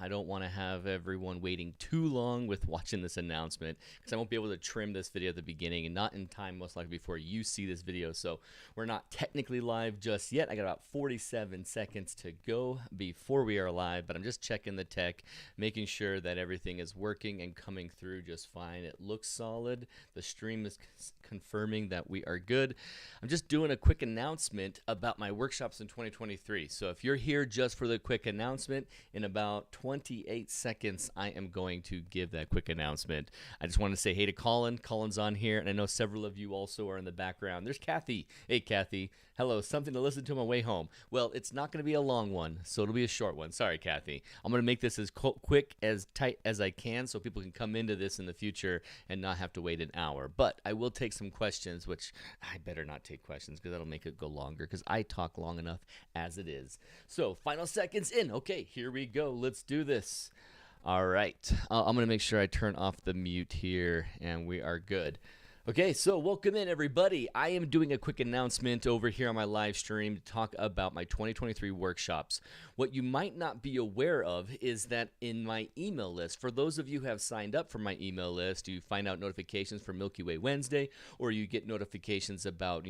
I don't want to have everyone waiting too long with watching this announcement because I won't be able to trim this video at the beginning and not in time most likely before you see this video. So we're not technically live just yet. I got about 47 seconds to go before we are live, but I'm just checking the tech, making sure that everything is working and coming through just fine. It looks solid. The stream is confirming that we are good. I'm just doing a quick announcement about my workshops in 2023. So if you're here just for the quick announcement, in about 28 seconds, I am going to give that quick announcement. I just want to say hey to Colin. Colin's on here, and I know several of you also are in the background. There's Kathy. Hey, Kathy. Hello. Something to listen to on my way home. Well, it's not going to be a long one, so it'll be a short one. Sorry, Kathy. I'm going to make this as quick, as tight as I can so people can come into this in the future and not have to wait an hour. But I will take some questions, which I better not take questions because that'll make it go longer because I talk long enough as it is. So, final seconds in. Okay, here we go. Let's do this. All right. I'm going to make sure I turn off the mute here, and we are good. Okay, so welcome in, everybody. I am doing a quick announcement over here on my live stream to talk about my 2023 workshops. What you might not be aware of is that in my email list, for those of you who have signed up for my email list, you find out notifications for Milky Way Wednesday, or you get notifications about,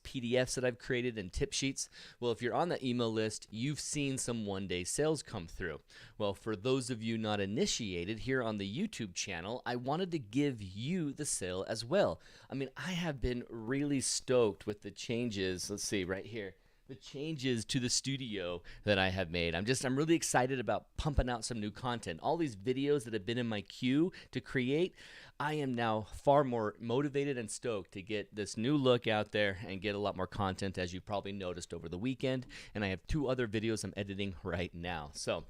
PDFs that I've created and tip sheets. Well, if you're on that email list, you've seen some one-day sales come through. Well, for those of you not initiated here on the YouTube channel, I wanted to give you the sale as well. I mean, I have been really stoked with the changes. Let's see right here. The changes to the studio that I have made. I'm really excited about pumping out some new content. All these videos that have been in my queue to create, I am now far more motivated and stoked to get this new look out there and get a lot more content, as you probably noticed over the weekend. And I have 2 other videos I'm editing right now. So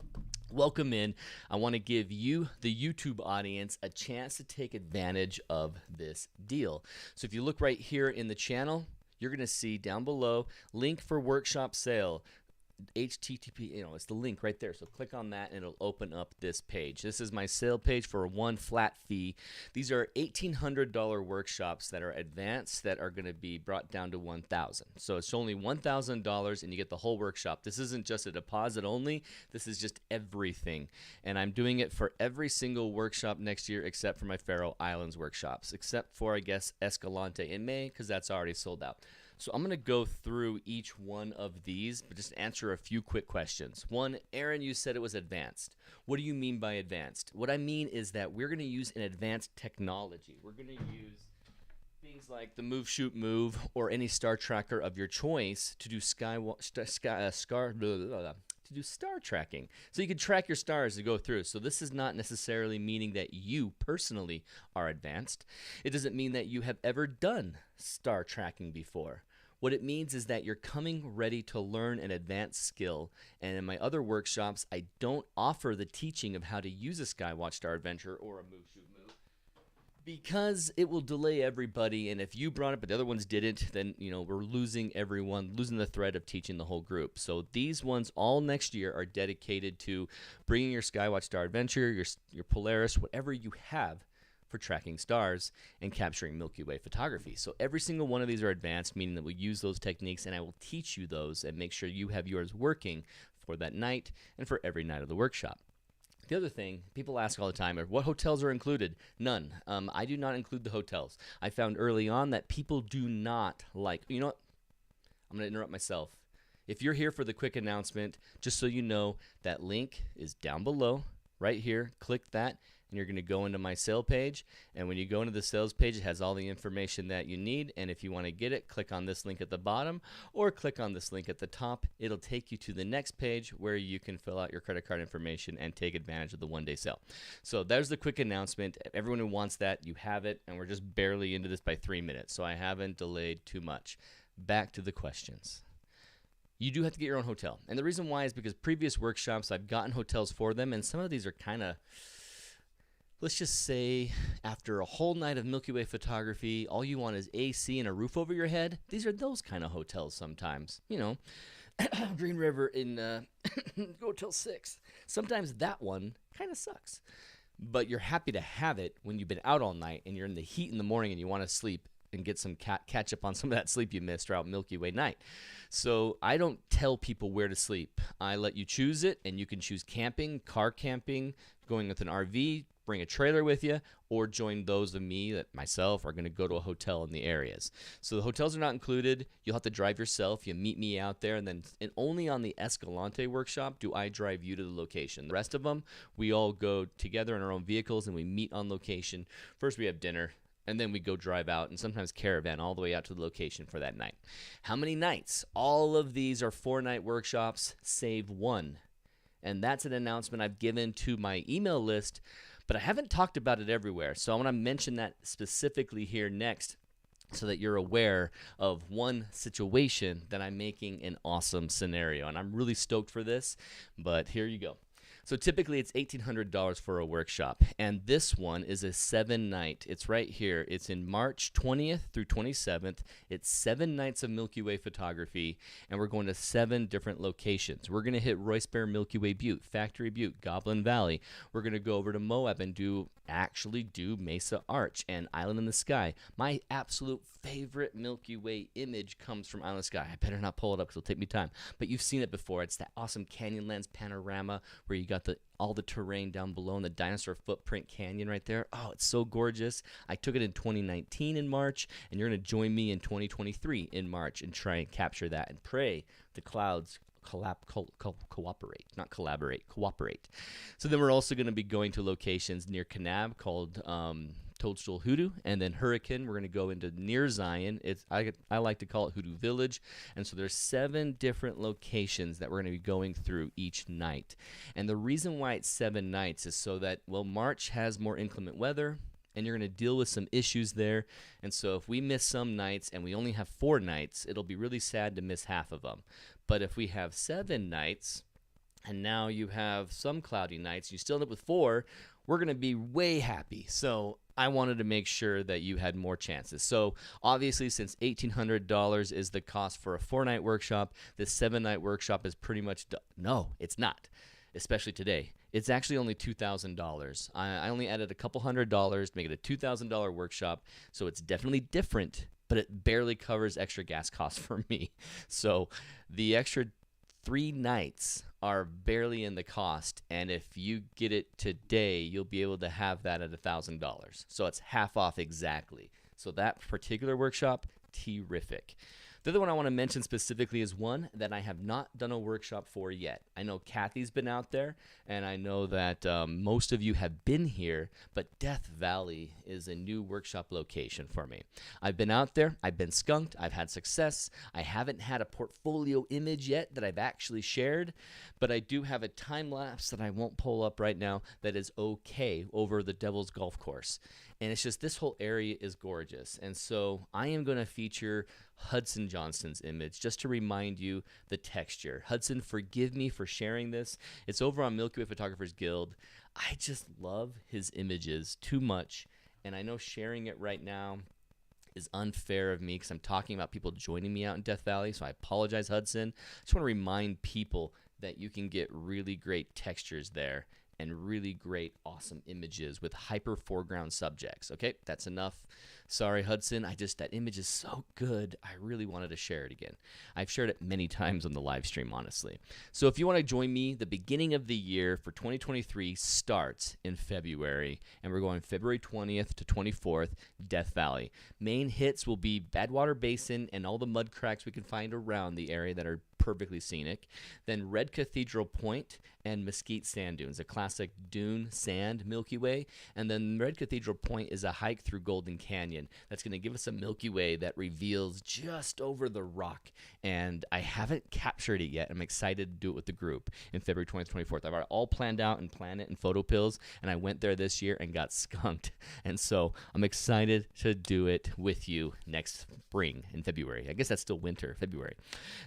welcome in. I want to give you, the YouTube audience, a chance to take advantage of this deal. So if you look right here in the channel, you're going to see down below, link for workshop sale, HTTP, it's the link right there. So click on that and it'll open up this page. This is my sale page for one flat fee. These are $1,800 workshops that are advanced that are going to be brought down to $1,000. So it's only $1,000 and you get the whole workshop. This isn't just a deposit only. This is just everything. And I'm doing it for every single workshop next year except for my Faroe Islands workshops, except for, I guess, Escalante in May because that's already sold out. So I'm going to go through each one of these, but just answer a few quick questions. One, Aaron, you said it was advanced. What do you mean by advanced? What I mean is that we're going to use an advanced technology. We're going to use things like the Move, Shoot, Move, or any star tracker of your choice to do star tracking. So you can track your stars to go through. So this is not necessarily meaning that you personally are advanced. It doesn't mean that you have ever done star tracking before. What it means is that you're coming ready to learn an advanced skill. And in my other workshops, I don't offer the teaching of how to use a Skywatch Star Adventure or a Move, Shoot, Move, because it will delay everybody, and if you brought it but the other ones didn't, then we're losing everyone, losing the thread of teaching the whole group. So these ones all next year are dedicated to bringing your Skywatch Star Adventure, your Polaris, whatever you have for tracking stars and capturing Milky Way photography. So every single one of these are advanced, meaning that we use those techniques, and I will teach you those and make sure you have yours working for that night and for every night of the workshop. The other thing people ask all the time are, what hotels are included? None. I do not include the hotels. I found early on that people do not like, I'm going to interrupt myself. If you're here for the quick announcement, just so you know, that link is down below, right here. Click that, and you're going to go into my sale page. And when you go into the sales page, it has all the information that you need. And if you want to get it, click on this link at the bottom or click on this link at the top. It'll take you to the next page where you can fill out your credit card information and take advantage of the one-day sale. So there's the quick announcement. Everyone who wants that, you have it. And we're just barely into this by 3 minutes, so I haven't delayed too much. Back to the questions. You do have to get your own hotel. And the reason why is because previous workshops, I've gotten hotels for them, and some of these are kind of, let's just say, after a whole night of Milky Way photography, all you want is AC and a roof over your head. These are those kind of hotels sometimes. Green River in Hotel 6. Sometimes that one kind of sucks. But you're happy to have it when you've been out all night and you're in the heat in the morning and you want to sleep and get some catch up on some of that sleep you missed throughout Milky Way night. So I don't tell people where to sleep. I let you choose it, and you can choose camping, car camping, going with an RV, bring a trailer with you, or join those of me that myself are going to go to a hotel in the areas. So the hotels are not included. You'll have to drive yourself. You meet me out there, and only on the Escalante workshop do I drive you to the location. The rest of them, we all go together in our own vehicles, and we meet on location. First, we have dinner, and then we go drive out and sometimes caravan all the way out to the location for that night. How many nights? All of these are 4-night workshops, save one. And that's an announcement I've given to my email list, but I haven't talked about it everywhere. So I want to mention that specifically here next so that you're aware of one situation that I'm making an awesome scenario. And I'm really stoked for this, but here you go. So typically it's $1,800 for a workshop, and this one is a 7-night. It's right here. It's in March 20th through 27th. It's 7 nights of Milky Way photography, and we're going to 7 different locations. We're going to hit Royce, Bair, Milky Way Butte, Factory Butte, Goblin Valley. We're going to go over to Moab and actually do Mesa Arch and Island in the Sky. My absolute favorite Milky Way image comes from Island in the Sky. I better not pull it up because it'll take me time, but you've seen it before. It's that awesome Canyonlands panorama where you got all the terrain down below and the dinosaur footprint canyon right there. Oh, it's so gorgeous. I took it in 2019 in March, and you're going to join me in 2023 in March and try and capture that and pray the clouds cooperate. So then we're also going to be going to locations near Kanab called Toadstool Hoodoo, and then Hurricane. We're going to go into near Zion. I like to call it Hoodoo Village, and so there's 7 different locations that we're going to be going through each night. And the reason why it's 7 nights is so that, well, March has more inclement weather, and you're going to deal with some issues there. And so if we miss some nights and we only have 4 nights, it'll be really sad to miss half of them. But if we have 7 nights, and now you have some cloudy nights, you still end up with 4, we're going to be way happy. So I wanted to make sure that you had more chances. So obviously, since $1,800 is the cost for a 4-night workshop, this 7-night workshop is pretty much done. No, it's not, especially today. It's actually only $2,000. I only added a couple $100 to make it a $2,000 workshop, so it's definitely different, but it barely covers extra gas costs for me. So the extra 3 nights are barely in the cost, and if you get it today, you'll be able to have that at $1,000. So it's half off exactly. So that particular workshop, terrific. The other one I want to mention specifically is one that I have not done a workshop for yet. I know Kathy's been out there, and I know that most of you have been here, but Death Valley is a new workshop location for me. I've been out there. I've been skunked. I've had success. I haven't had a portfolio image yet that I've actually shared, but I do have a time lapse that I won't pull up right now that is okay over the Devil's Golf Course. And it's just, this whole area is gorgeous. And so I am going to feature Hudson Johnston's image just to remind you the texture. Hudson, forgive me for sharing this. It's over on Milky Way Photographers Guild. I just love his images too much. And I know sharing it right now is unfair of me because I'm talking about people joining me out in Death Valley. So I apologize, Hudson. I just want to remind people that you can get really great textures there and really great, awesome images with hyper foreground subjects. Okay, that's enough. Sorry, Hudson. That image is so good. I really wanted to share it again. I've shared it many times on the live stream, honestly. So if you want to join me, the beginning of the year for 2023 starts in February, and we're going February 20th to 24th, Death Valley. Main hits will be Badwater Basin and all the mud cracks we can find around the area that are perfectly scenic. Then Red Cathedral Point and Mesquite Sand Dunes, a classic dune sand Milky Way. And then Red Cathedral Point is a hike through Golden Canyon that's going to give us a Milky Way that reveals just over the rock. And I haven't captured it yet. I'm excited to do it with the group in February 20th, 24th. I've already all planned out and planned it in photo pills, and I went there this year and got skunked. And so I'm excited to do it with you next spring in February. I guess that's still winter, February.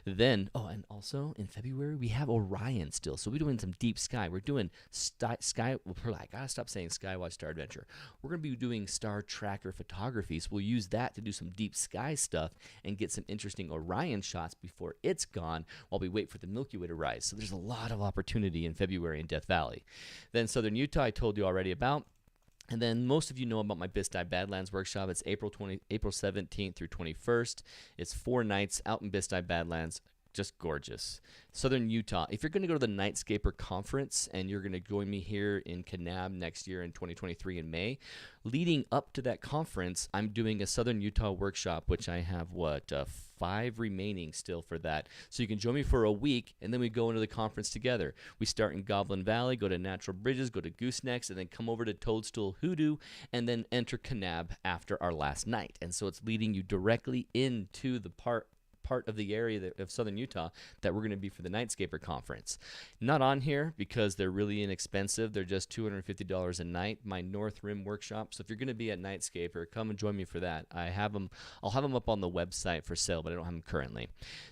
Then, and also in February, we have Orion still. So we're doing some deep sky. We're doing sky. I gotta stop saying Skywatch Star Adventure. We're gonna be doing star tracker photography. So we'll use that to do some deep sky stuff and get some interesting Orion shots before it's gone while we wait for the Milky Way to rise. So there's a lot of opportunity in February in Death Valley. Then Southern Utah, I told you already about. And then most of you know about my Bisti Badlands workshop. It's April 17th through 21st. It's 4 nights out in Bisti Badlands. Just gorgeous. Southern Utah. If you're going to go to the NightScaper conference and you're going to join me here in Kanab next year in 2023 in May, leading up to that conference, I'm doing a Southern Utah workshop, which I have, 5 remaining still for that. So you can join me for a week, and then we go into the conference together. We start in Goblin Valley, go to Natural Bridges, go to Goosenecks, and then come over to Toadstool Hoodoo, and then enter Kanab after our last night. And so it's leading you directly into the part of the area of Southern Utah that we're going to be for the NightScaper conference. Not on here because they're really inexpensive. They're just $250 a night, my North Rim workshop. So if you're going to be at NightScaper, come and join me for that. I'll have them up on the website for sale, but I don't have them currently.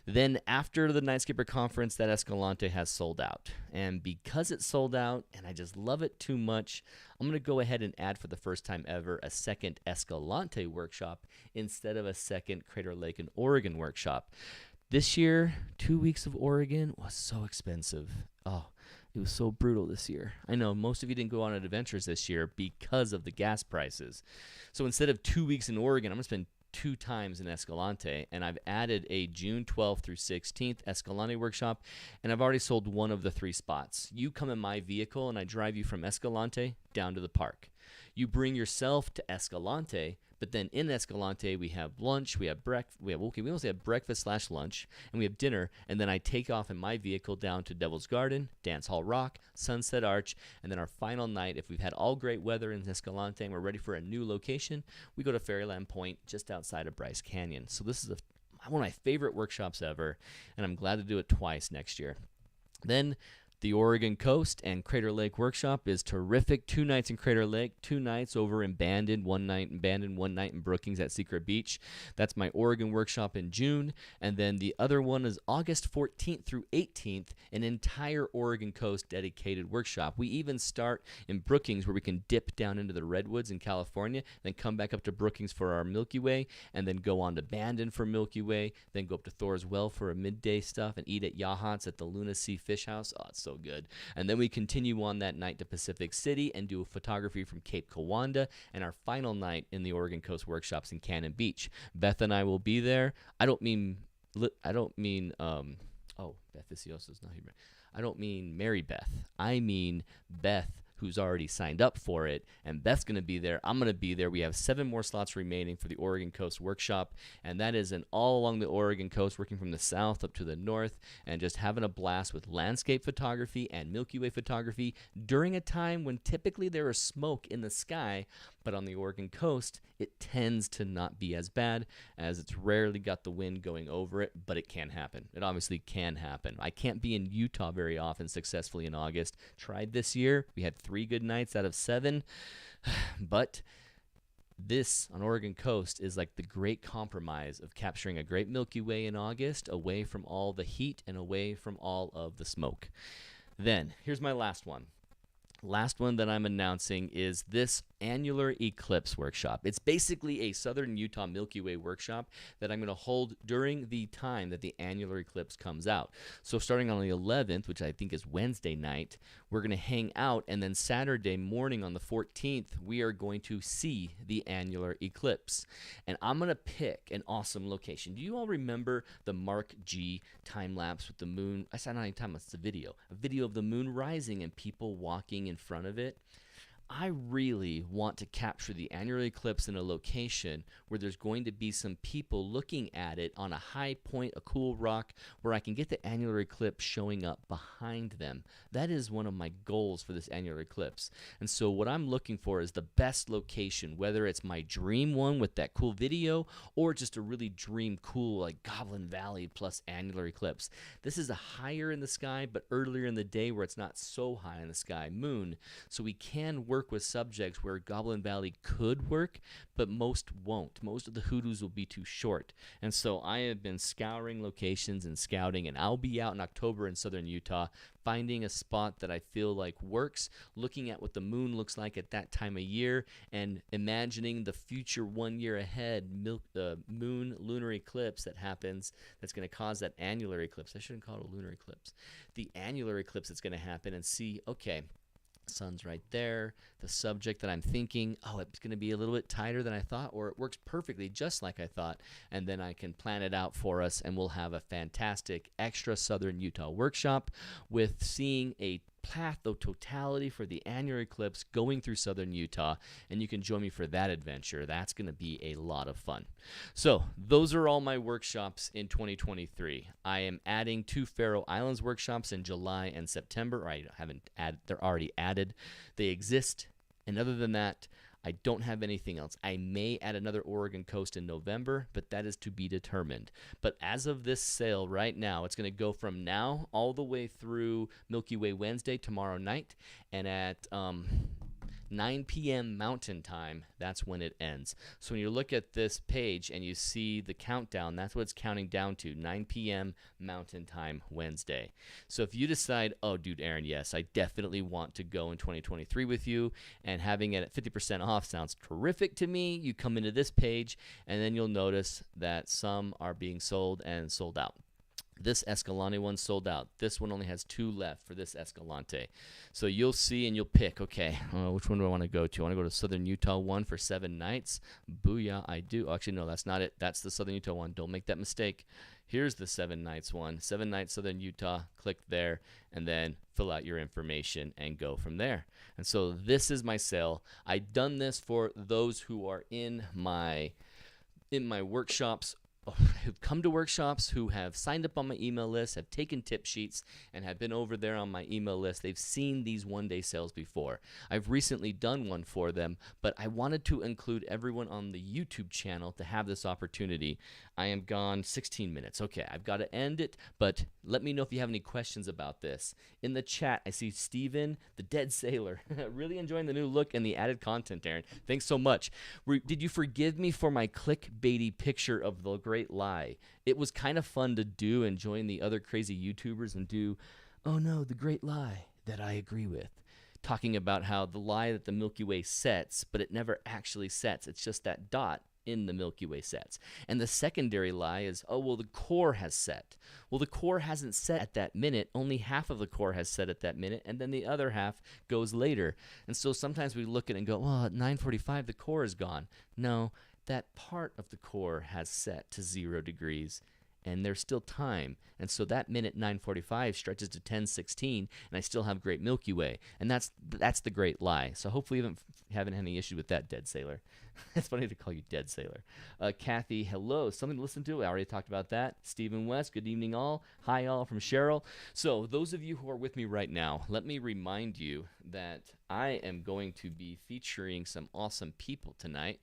Then after the NightScaper conference, that Escalante has sold out. And because it's sold out and I just love it too much, I'm going to go ahead and add for the first time ever a second Escalante workshop instead of a second Crater Lake and Oregon workshop. This year, 2 weeks of Oregon was so expensive. Oh, it was so brutal this year. I know most of you didn't go on adventures this year because of the gas prices. So instead of 2 weeks in Oregon, I'm going to spend 2 times in Escalante, and I've added a June 12th through 16th Escalante workshop, and I've already sold 1 of the 3 spots. You come in my vehicle, and I drive you from Escalante down to the park. You bring yourself to Escalante, but then in Escalante we have lunch, we have breakfast, we mostly have breakfast / lunch, and we have dinner, and then I take off in my vehicle down to Devil's Garden, Dance Hall Rock, Sunset Arch, and then our final night, if we've had all great weather in Escalante and we're ready for a new location, we go to Fairyland Point just outside of Bryce Canyon. So this is one of my favorite workshops ever, and I'm glad to do it twice next year. Then the Oregon Coast and Crater Lake Workshop is terrific. 2 nights in Crater Lake, 2 nights over in Bandon, 1 night in Bandon, 1 night in Brookings at Secret Beach. That's my Oregon workshop in June. And then the other one is August 14th through 18th, an entire Oregon Coast dedicated workshop. We even start in Brookings where we can dip down into the Redwoods in California, then come back up to Brookings for our Milky Way, and then go on to Bandon for Milky Way, then go up to Thor's Well for a midday stuff and eat at Yahats at the Luna Sea Fish House. Oh, it's so good. And then we continue on that night to Pacific City and do a photography from Cape Kiwanda, and our final night in the Oregon Coast workshops in Cannon Beach. Beth and I will be there. I don't mean Beth Vicioso's not here. I don't mean Mary Beth. I mean Beth, who's already signed up for it, and Beth's going to be there. I'm going to be there. We have 7 more slots remaining for the Oregon Coast Workshop, and that is an all along the Oregon Coast, working from the south up to the north, and just having a blast with landscape photography and Milky Way photography during a time when typically there is smoke in the sky, but on the Oregon Coast, it tends to not be as bad, as it's rarely got the wind going over it, but it can happen. It obviously can happen. I can't be in Utah very often successfully in August. Tried this year. We had 3 good nights out of 7, but this on Oregon Coast is like the great compromise of capturing a great Milky Way in August, away from all the heat and away from all of the smoke. Then, here's my last one. Last one that I'm announcing is this Annular Eclipse workshop. It's basically a Southern Utah Milky Way workshop that I'm going to hold during the time that the annular eclipse comes out. So starting on the 11th, which I think is Wednesday night, we're going to hang out, and then Saturday morning on the 14th, we are going to see the annular eclipse. And I'm going to pick an awesome location. Do you all remember the Mark G time lapse with the moon? I said not even time lapse, it's a video of the moon rising and people walking in front of it. I really want to capture the annular eclipse in a location where there's going to be some people looking at it on a high point, a cool rock, where I can get the annular eclipse showing up behind them. That is one of my goals for this annular eclipse. And so what I'm looking for is the best location, whether it's my dream one with that cool video or just a really dream cool like Goblin Valley plus annular eclipse. This is a higher in the sky but earlier in the day where it's not so high in the sky moon. So we can work with subjects where Goblin Valley could work, but most won't. Most of the hoodoos will be too short. And so I have been scouring locations and scouting, and I'll be out in October in Southern Utah finding a spot that I feel like works, looking at what the moon looks like at that time of year, and imagining the future 1 year ahead moon lunar eclipse that happens that's going to cause that annular eclipse. I shouldn't call it a lunar eclipse. The annular eclipse that's going to happen, and see, okay, Sun's right there. The subject that I'm thinking, oh, it's going to be a little bit tighter than I thought, or it works perfectly just like I thought. And then I can plan it out for us, and we'll have a fantastic extra Southern Utah workshop with seeing a path of totality for the annular eclipse going through Southern Utah, and you can join me for that adventure. That's going to be a lot of fun. So those are all my workshops in 2023. I am adding 2 Faroe Islands workshops in July and September. Or I haven't added, they're already added. They exist, and other than that, I don't have anything else. I may add another Oregon coast in November, but that is to be determined. But as of this sale right now, it's going to go from now all the way through Milky Way Wednesday tomorrow night, and at 9 p.m. Mountain Time, that's when it ends. So when you look at this page and you see the countdown, that's what it's counting down to, 9 p.m. Mountain Time Wednesday. So if you decide, oh, dude, Aaron, yes, I definitely want to go in 2023 with you, and having it at 50% off sounds terrific to me, you come into this page, and then you'll notice that some are being sold and sold out. This Escalante one sold out. This one only has 2 left for this Escalante. So you'll see and you'll pick, okay, which one do I want to go to? I want to go to Southern Utah one for 7 nights. Booyah, I do. Oh, actually, no, that's not it. That's the Southern Utah one. Don't make that mistake. Here's the 7 nights one. 7 nights Southern Utah. Click there and then fill out your information and go from there. And so this is my sale. I've done this for those who are in my workshops, who've come to workshops, who have signed up on my email list, have taken tip sheets, and have been over there on my email list. They've seen these one-day sales before. I've recently done one for them, but I wanted to include everyone on the YouTube channel to have this opportunity. I am gone 16 minutes. Okay, I've got to end it, but let me know if you have any questions about this. In the chat, I see Steven, the Dead Sailor. Really enjoying the new look and the added content, Aaron. Thanks so much. Did you forgive me for my clickbaity picture of the great lie? It was kind of fun to do and join the other crazy YouTubers and do, oh no, the great lie that I agree with. Talking about how the lie that the Milky Way sets, but it never actually sets. It's just that dot in the Milky Way sets. And the secondary lie is, oh, well, the core has set. Well, the core hasn't set at that minute. Only half of the core has set at that minute, and then the other half goes later. And so sometimes we look at it and go, well, at 9:45, the core is gone. No, that part of the core has set to 0 degrees, and there's still time. And so that minute 9:45 stretches to 10:16, and I still have great Milky Way. And that's the great lie. So hopefully you haven't had any issue with that, Dead Sailor. It's funny to call you Dead Sailor. Kathy, hello. Something to listen to. I already talked about that. Stephen West, good evening all. Hi all from Cheryl. So those of you who are with me right now, let me remind you that I am going to be featuring some awesome people tonight.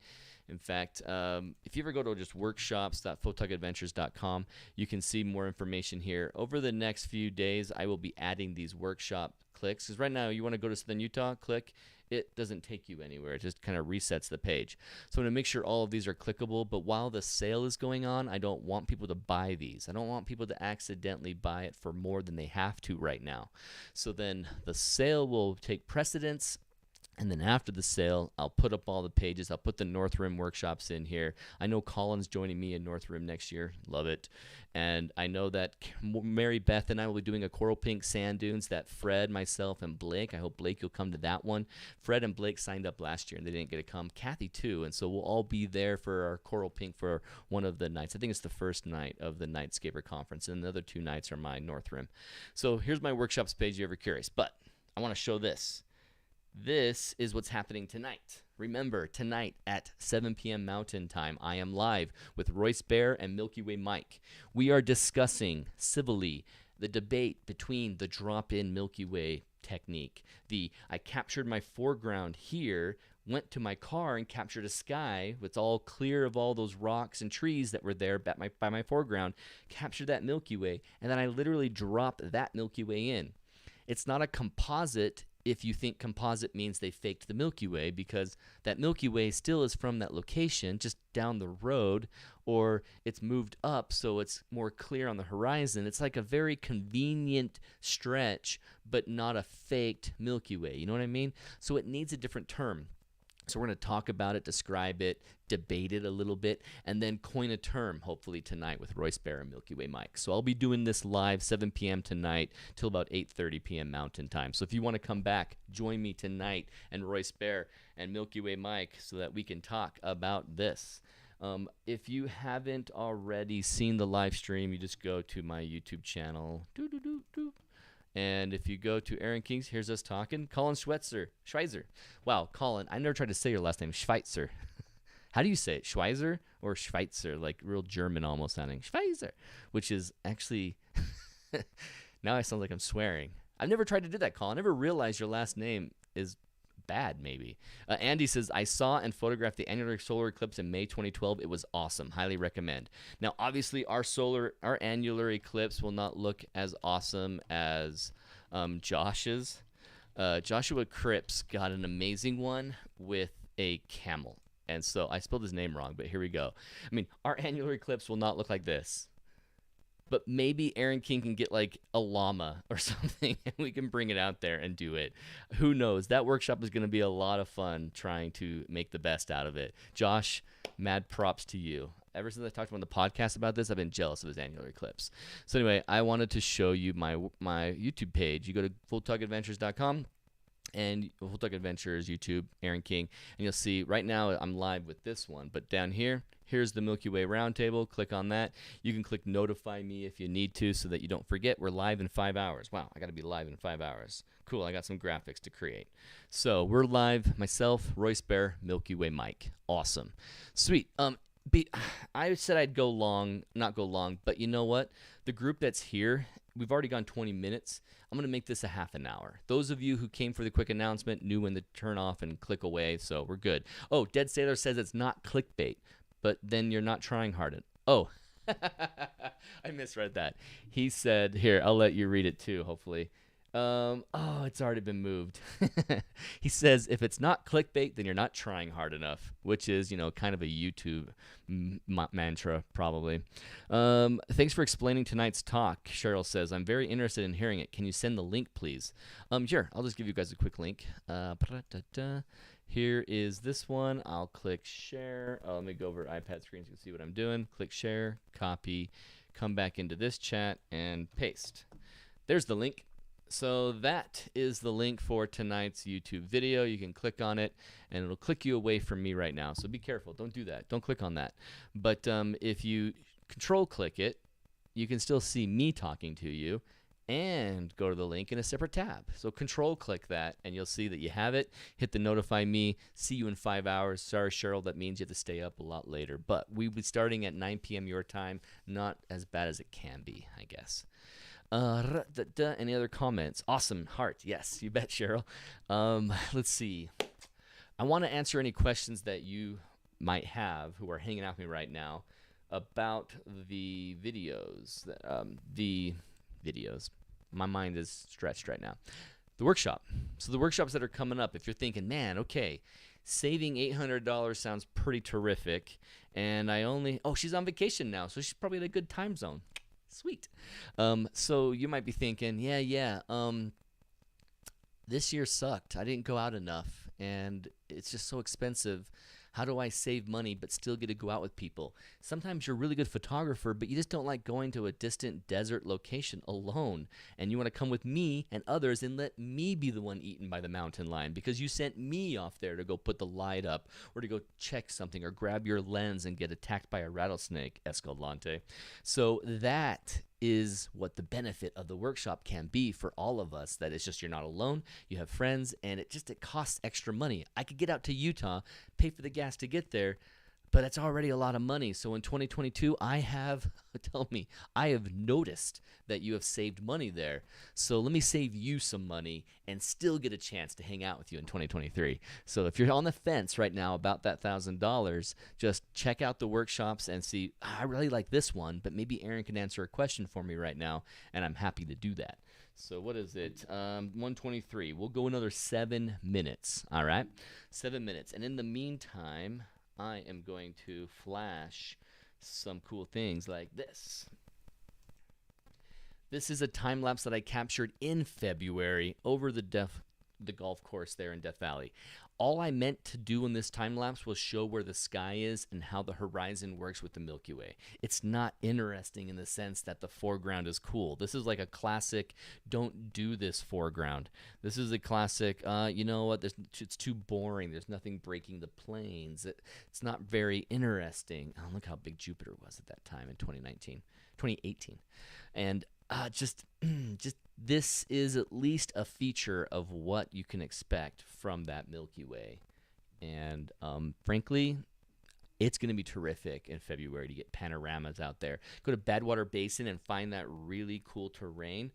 In fact, if you ever go to just workshops.photogadventures.com, you can see more information here. Over the next few days, I will be adding these workshop clicks. Because right now, you want to go to Southern Utah, click. It doesn't take you anywhere. It just kind of resets the page. So I'm going to make sure all of these are clickable. But while the sale is going on, I don't want people to buy these. I don't want people to accidentally buy it for more than they have to right now. So then the sale will take precedence. And then after the sale, I'll put up all the pages. I'll put the North Rim workshops in here. I know Colin's joining me in North Rim next year. Love it. And I know that Mary Beth and I will be doing a coral pink sand dunes that Fred, myself, and Blake. I hope, Blake, you'll come to that one. Fred and Blake signed up last year, and they didn't get to come. Kathy, too. And so we'll all be there for our coral pink for one of the nights. I think it's the first night of the NightScaper conference, and the other 2 nights are my North Rim. So here's my workshops page if you're ever curious. But I want to show this. This is what's happening tonight. Remember, tonight at 7 p.m. Mountain Time, I am live with Royce, Bair, and Milky Way Mike. We are discussing civilly the debate between the drop-in Milky Way technique. I captured my foreground here, went to my car and captured a sky that's all clear of all those rocks and trees that were there by my foreground, captured that Milky Way, and then I literally dropped that Milky Way in. It's not a composite if you think composite means they faked the Milky Way, because that Milky Way still is from that location just down the road, or it's moved up so it's more clear on the horizon. It's like a very convenient stretch, but not a faked Milky Way. You know what I mean? So it needs a different term. So we're going to talk about it, describe it, debate it a little bit, and then coin a term, hopefully tonight with Royce, Bair, and Milky Way Mike. So I'll be doing this live 7 p.m. tonight till about 8:30 p.m. Mountain Time. So if you want to come back, join me tonight and Royce, Bair, and Milky Way Mike so that we can talk about this. If you haven't already seen the live stream, you just go to my YouTube channel. And if you go to Aaron King's, here's us talking. Colin Schweizer. Wow, Colin, I never tried to say your last name, Schweitzer. How do you say it, Schweizer or Schweitzer? Like real German almost sounding. Schweizer, which is actually, now I sound like I'm swearing. I've never tried to do that, Colin. I never realized your last name is bad, maybe. Andy says, I saw and photographed the annular solar eclipse in May 2012. It was awesome. Highly recommend. Now, obviously, our annular eclipse will not look as awesome as Josh's. Joshua Cripps got an amazing one with a camel. And so I spelled his name wrong, but here we go. I mean, our annular eclipse will not look like this. But maybe Aaron King can get like a llama or something and we can bring it out there and do it. Who knows? That workshop is going to be a lot of fun trying to make the best out of it. Josh, mad props to you. Ever since I talked to him on the podcast about this, I've been jealous of his annular eclipse. So anyway, I wanted to show you my YouTube page. You go to fulltugadventures.com. And Full Tug Adventures, YouTube, Aaron King. And you'll see right now I'm live with this one. But down here, here's the Milky Way Roundtable. Click on that. You can click Notify Me if you need to so that you don't forget we're live in 5 hours. Wow, I got to be live in 5 hours. Cool, I got some graphics to create. So we're live, myself, Royce, Bair, Milky Way Mike. Awesome. Sweet. I said I'd go long, not go long, but you know what? The group that's here, we've already gone 20 minutes. I'm going to make this a half an hour. Those of you who came for the quick announcement knew when to turn off and click away, so we're good. Oh, Dead Sailor says it's not clickbait, but then you're not trying hard. Oh, I misread that. He said, here, I'll let you read it too, hopefully. Oh, it's already been moved. He says, if it's not clickbait, then you're not trying hard enough, which is, kind of a YouTube mantra, probably. Thanks for explaining tonight's talk, Cheryl says. I'm very interested in hearing it. Can you send the link, please? Sure. I'll just give you guys a quick link. Here is this one. I'll click share. Let me go over iPad screen so you can see what I'm doing. Click share, copy, come back into this chat, and paste. There's the link. So that is the link for tonight's YouTube video. You can click on it, and it'll click you away from me right now. So be careful. Don't do that. Don't click on that. But if you control-click it, you can still see me talking to you and go to the link in a separate tab. So control-click that, and you'll see that you have it. Hit the Notify Me. See you in 5 hours. Sorry, Cheryl. That means you have to stay up a lot later. But we'll be starting at 9 p.m. your time. Not as bad as it can be, I guess. Any other comments? Awesome. Heart. Yes, you bet, Cheryl. Let's see. I want to answer any questions that you might have who are hanging out with me right now about the videos. My mind is stretched right now. The workshop. So the workshops that are coming up, if you're thinking, man, okay, saving $800 sounds pretty terrific, and she's on vacation now, so she's probably in a good time zone. Sweet. So you might be thinking, this year sucked. I didn't go out enough, and it's just so expensive. How do I save money but still get to go out with people? Sometimes you're a really good photographer, but you just don't like going to a distant desert location alone, and you want to come with me and others and let me be the one eaten by the mountain lion because you sent me off there to go put the light up or to go check something or grab your lens and get attacked by a rattlesnake, Escalante. So that is what the benefit of the workshop can be for all of us. That it's just you're not alone, you have friends, and it costs extra money. I could get out to Utah, pay for the gas to get there, but it's already a lot of money. So in 2022, I have noticed that you have saved money there. So let me save you some money and still get a chance to hang out with you in 2023. So if you're on the fence right now about that $1,000, just check out the workshops and see, I really like this one, but maybe Aaron can answer a question for me right now, and I'm happy to do that. So what is it? 123. We'll go another 7 minutes. All right? 7 minutes. And in the meantime, I am going to flash some cool things like this. This is a time lapse that I captured in February over the the golf course there in Death Valley. All I meant to do in this time lapse was show where the sky is and how the horizon works with the Milky Way. It's not interesting in the sense that the foreground is cool. This is like a classic don't do this foreground. This is a classic, you know what, it's too boring. There's nothing breaking the plains. It's not very interesting. Oh, look how big Jupiter was at that time in 2018. And just this is at least a feature of what you can expect from that Milky Way. And frankly, it's going to be terrific in February to get panoramas out there. Go to Badwater Basin and find that really cool terrain.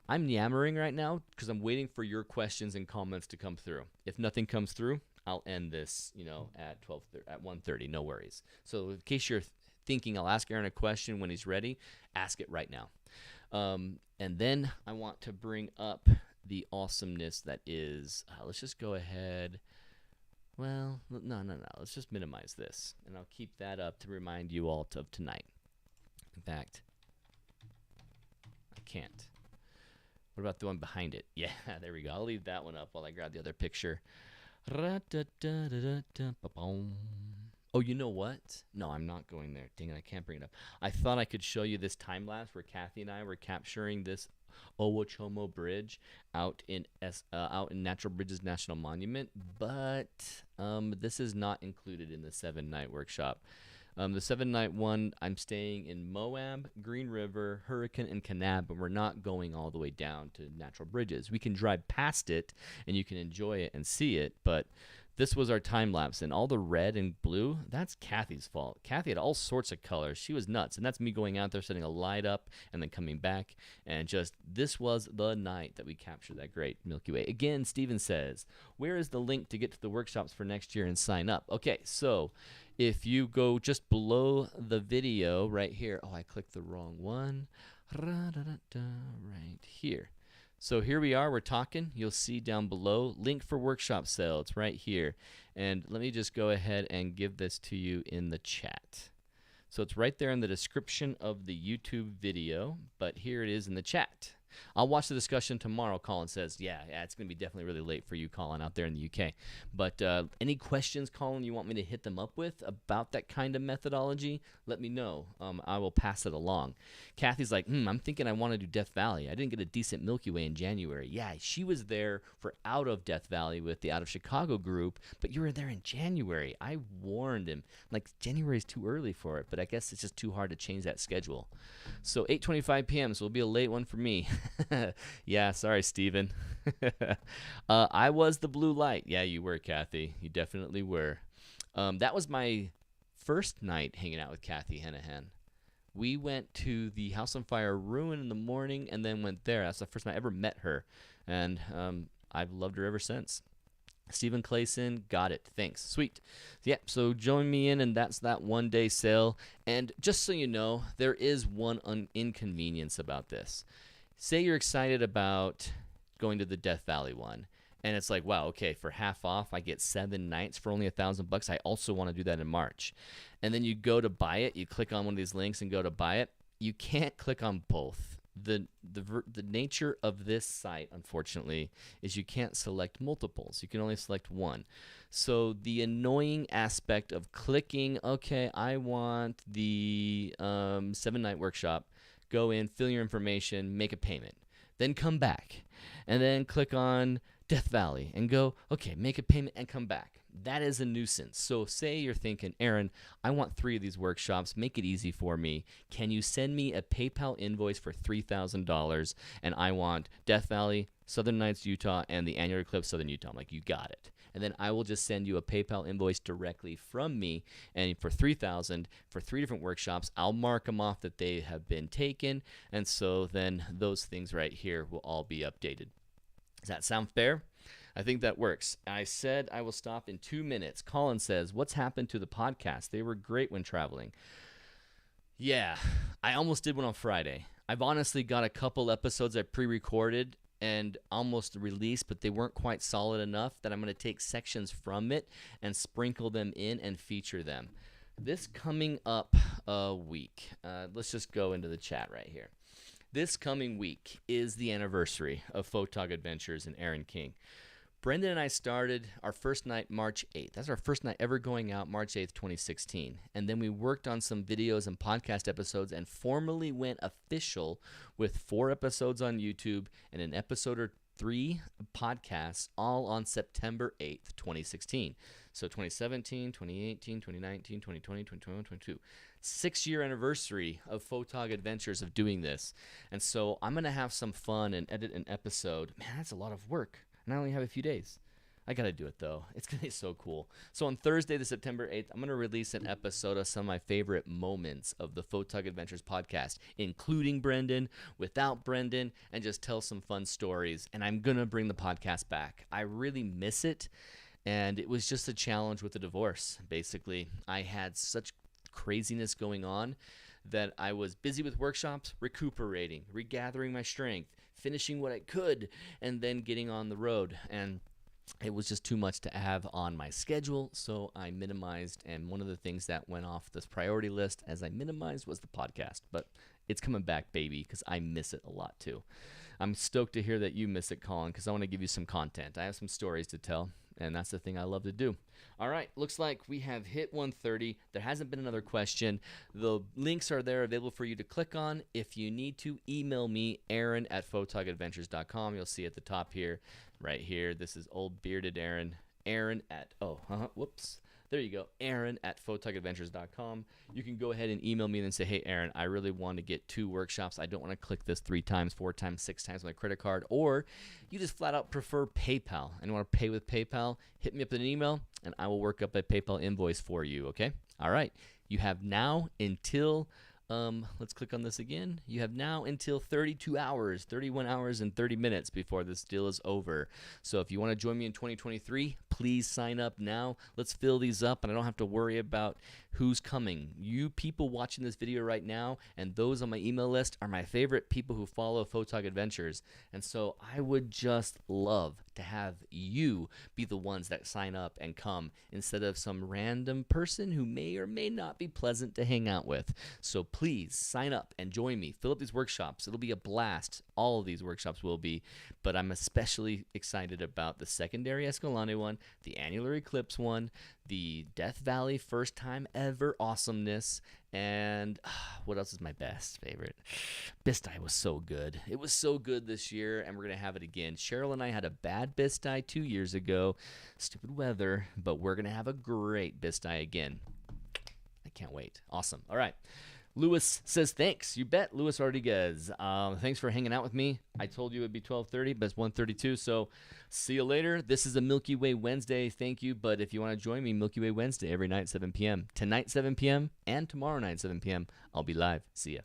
I'm yammering right now because I'm waiting for your questions and comments to come through. If nothing comes through, I'll end this, at 1:30. No worries. So in case you're thinking I'll ask Aaron a question when he's ready, ask it right now. And then I want to bring up the awesomeness that is, let's just go ahead. Well, no. Let's just minimize this, and I'll keep that up to remind you all of tonight. In fact, I can't. What about the one behind it? Yeah, there we go. I'll leave that one up while I grab the other picture. Oh, you know what? No, I'm not going there. Dang it, I can't bring it up. I thought I could show you this time lapse where Kathy and I were capturing this Owochomo Bridge out in Natural Bridges National Monument, but this is not included in the 7-night workshop. The 7-night one, I'm staying in Moab, Green River, Hurricane, and Kanab, but we're not going all the way down to Natural Bridges. We can drive past it, and you can enjoy it and see it, but this was our time lapse, and all the red and blue, that's Kathy's fault. Kathy had all sorts of colors. She was nuts, and that's me going out there, setting a light up, and then coming back, and just this was the night that we captured that great Milky Way. Again, Steven says, where is the link to get to the workshops for next year and sign up? Okay, so if you go just below the video right here, I clicked the wrong one, right here. So here we are, we're talking. You'll see down below, link for workshop sale. It's right here. And let me just go ahead and give this to you in the chat. So it's right there in the description of the YouTube video, but here it is in the chat. I'll watch the discussion tomorrow, Colin says. Yeah, it's going to be definitely really late for you, Colin, out there in the UK. But any questions, Colin, you want me to hit them up with about that kind of methodology, let me know. I will pass it along. Kathy's like, I'm thinking I want to do Death Valley. I didn't get a decent Milky Way in January. Yeah, she was there for Out of Death Valley with the Out of Chicago group, but you were there in January. I warned him. Like, January is too early for it, but I guess it's just too hard to change that schedule. So 8:25 p.m., so it'll be a late one for me. Yeah, sorry, Steven. I was the blue light. Yeah, you were, Kathy. You definitely were. That was my first night hanging out with Kathy Henahan. We went to the House on Fire Ruin in the morning and then went there. That's the first time I ever met her, and I've loved her ever since. Stephen Clayson, got it. Thanks. Sweet. Yeah, so join me in, and that's that one-day sale. And just so you know, there is one inconvenience about this. Say you're excited about going to the Death Valley one, and it's like, wow, okay, for half off, I get 7 nights for only $1,000. I also want to do that in March. And then you go to buy it. You click on one of these links and go to buy it. You can't click on both. The nature of this site, unfortunately, is you can't select multiples. You can only select one. So the annoying aspect of clicking, okay, I want the 7-night workshop, go in, fill your information, make a payment, then come back, and then click on Death Valley and go, okay, make a payment and come back. That is a nuisance. So say you're thinking, Aaron, I want 3 of these workshops. Make it easy for me. Can you send me a PayPal invoice for $3,000? And I want Death Valley, Southern Nights, Utah, and the Annular Eclipse, Southern Utah. I'm like, you got it. And then I will just send you a PayPal invoice directly from me. And for $3,000 for 3 different workshops, I'll mark them off that they have been taken. And so then those things right here will all be updated. Does that sound fair? I think that works. I said I will stop in 2 minutes. Colin says, what's happened to the podcast? They were great when traveling. Yeah, I almost did one on Friday. I've honestly got a couple episodes I pre-recorded and almost released, but they weren't quite solid enough that I'm going to take sections from it and sprinkle them in and feature them. This coming up week, let's just go into the chat right here. This coming week is the anniversary of Photog Adventures and Aaron King. Brendan and I started our first night March 8th. That's our first night ever going out, March 8th, 2016. And then we worked on some videos and podcast episodes and formally went official with 4 episodes on YouTube and an episode or 3 podcasts, all on September 8th, 2016. So 2017, 2018, 2019, 2020, 2021, 2022. 6-year anniversary of Photog Adventures of doing this. And so I'm going to have some fun and edit an episode. Man, that's a lot of work. And I only have a few days. I got to do it, though. It's going to be so cool. So on Thursday, the September 8th, I'm going to release an episode of some of my favorite moments of the Photog Adventures podcast, including Brendan, without Brendan, and just tell some fun stories. And I'm going to bring the podcast back. I really miss it. And it was just a challenge with the divorce, basically. I had such craziness going on that I was busy with workshops, recuperating, regathering my strength, finishing what I could, and then getting on the road. And it was just too much to have on my schedule, so I minimized. And one of the things that went off this priority list as I minimized was the podcast. But it's coming back, baby, because I miss it a lot too. I'm stoked to hear that you miss it, Colin, because I want to give you some content. I have some stories to tell, and that's the thing I love to do. All right, looks like we have hit 1:30. There hasn't been another question. The links are there available for you to click on. If you need to, email me, aaron@photogadventures.com. You'll see at the top here, right here. This is old bearded Aaron. Aaron at, there you go, Aaron@photogadventures.com. You can go ahead and email me and then say, hey, Aaron, I really want to get 2 workshops. I don't want to click this 3 times, 4 times, 6 times on my credit card. Or you just flat out prefer PayPal and want to pay with PayPal, hit me up with an email, and I will work up a PayPal invoice for you, okay? All right. You have now until... let's click on this again. You have now until 31 hours and 30 minutes before this deal is over. So if you want to join me in 2023, please sign up now. Let's fill these up, and I don't have to worry about who's coming. You people watching this video right now and those on my email list are my favorite people who follow Photog Adventures. And so I would just love to have you be the ones that sign up and come instead of some random person who may or may not be pleasant to hang out with. So please sign up and join me. Fill up these workshops. It'll be a blast. All of these workshops will be, but I'm especially excited about the secondary Escalante one, the Annular Eclipse one, the Death Valley first time ever awesomeness, and what else is my best favorite? Bisti was so good. It was so good this year, and we're going to have it again. Cheryl and I had a bad Bisti 2 years ago. Stupid weather, but we're going to have a great Bisti again. I can't wait. Awesome. All right. Lewis says, thanks. You bet. Luis Rodriguez. Thanks for hanging out with me. I told you it would be 12:30, but it's 1:32, so see you later. This is a Milky Way Wednesday. Thank you, but if you want to join me, Milky Way Wednesday every night, 7 p.m. Tonight, 7 p.m., and tomorrow night, 7 p.m., I'll be live. See ya.